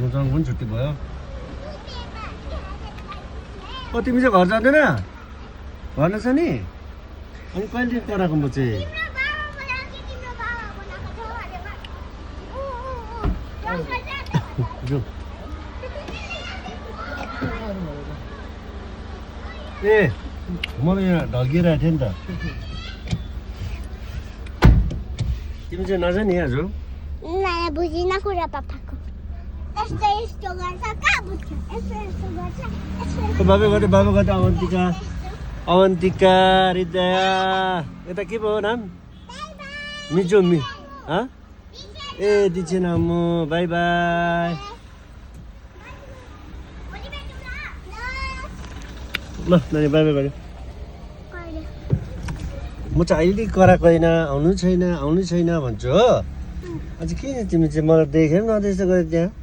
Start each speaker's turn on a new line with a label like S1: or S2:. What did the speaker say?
S1: मसँग पनि छुट्टी भयो तिमी चाहिँ घर जाँदैन भन्न छ नि अनि कहिलेदेखि कराएको म चाहिँ ए मलाई यहाँ ढल्किरहेको थियो नि त तिमी चाहिँ नजा नि आज
S2: बुझिन कुरा पापाको यस्तो यस्तो गर्छ कहाँ बुझ्छ यस्तो यस्तो गर्छ
S1: बाबा गर्दै अवन्तिका अवन्तिका हृदया यता के भयो नाम मिजो ए दिच्छे नाम बाई बाई ल नानी बाई बाई गर्यो म चाहिँ अहिलेदेखि कराएको होइन आउनु छैन भन्छु हो अझ के तिमी चाहिँ मलाई देखेर नदेख्छ गरे त्यहाँ